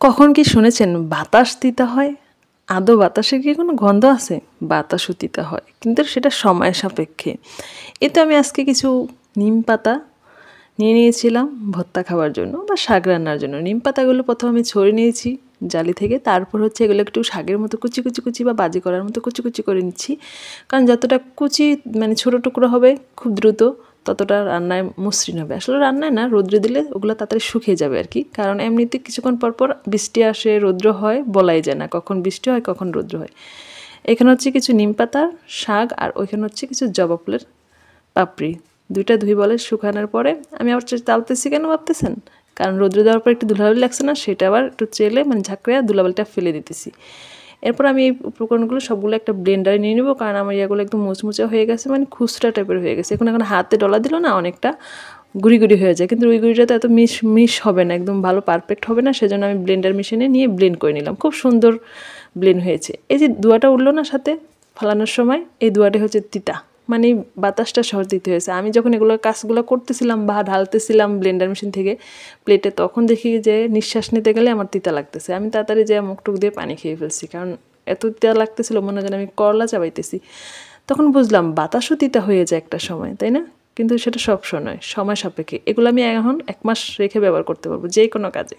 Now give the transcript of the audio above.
কখন কি শুনেছেন বাতাস তিতা হয়? আদৌ বাতাসে কি কোনো গন্ধ আছে? বাতাসও তিতা হয়, কিন্তু সেটা সময় সাপেক্ষে। এ তো আমি আজকে কিছু নিম পাতা নিয়ে নিয়েছিলাম ভর্তা খাওয়ার জন্য বা শাক রান্নার জন্য। নিম পাতাগুলো প্রথমে আমি ছড়িয়ে নিয়েছি জালি থেকে, তারপর হচ্ছে এগুলো একটু শাকের মতো কুচি কুচি কুচি বা বাজি করার মতো কুচি কুচি করে নিচ্ছি। কারণ যতটা কুচি মানে ছোটো টুকরো হবে খুব দ্রুত ততটা রান্নায় মসৃণ হবে। আসলে রান্নায় না, রৌদ্রে দিলে ওগুলো তাড়াতাড়ি শুকিয়ে যাবে আর কি। কারণ এমনিতে কিছুক্ষণ পর পর বৃষ্টি আসে, রৌদ্র হয়, বলাই যায় না কখন বৃষ্টি হয় কখন রৌদ্র হয়। এখানে হচ্ছে কিছু নিম পাতার শাক আর ওইখানে হচ্ছে কিছু জবা ফুলের পাপড়ি। দুইটা ধুই বলে শুকানোর পরে আমি আবার চালতেছি কেন ভাবতেছেন? কারণ রৌদ্র দেওয়ার পর একটু ধুলাবালি লাগছে না, সেটা আবার একটু চেলে মানে ঝাঁকড়ে ধুলাবালিটা ফেলে দিতেছি। এরপর আমি এই উপকরণগুলো সবগুলো একটা ব্লেন্ডারে নিয়ে নেবো, কারণ আমার ইয়াগুলো একদম মুচমুচে হয়ে গেছে, মানে খুচরা টাইপের হয়ে গেছে। এখন হাতে ডলা দিল না অনেকটা গুঁড়ি গুঁড়ি হয়ে যায়, কিন্তু ওই গুঁড়িটা তো এত মিশ হবে না, একদম ভালো পারফেক্ট হবে না। সেজন্য আমি ব্লেন্ডার মেশিনে নিয়ে ব্লেন্ড করে নিলাম। খুব সুন্দর ব্লেন্ড হয়েছে। এই যে দুয়াটা উঠলো না সাথে ফালানোর সময়, এই দুয়াটা হচ্ছে তিতা, মানে বাতাসটা সহজ দিতে হয়েছে। আমি যখন এগুলো কাজগুলো করতেছিলাম বা ঢালতেছিলাম ব্লেন্ডার মেশিন থেকে প্লেটে, তখন দেখি যে নিঃশ্বাস নিতে গেলে আমার তিতা লাগতেছে। আমি তাড়াতাড়ি যে মুখ টুক দিয়ে পানি খেয়ে ফেলছি, কারণ এত তিতা লাগতেছিল মনে হয় আমি করলা চাবাইতেছি। তখন বুঝলাম বাতাসও তিতা হয়ে যায় একটা সময়, তাই না? কিন্তু সেটা সব সময় নয়, সময় সাপেক্ষে। এগুলো আমি এখন 1 মাস রেখে ব্যবহার করতে পারবো যে কোনো কাজে।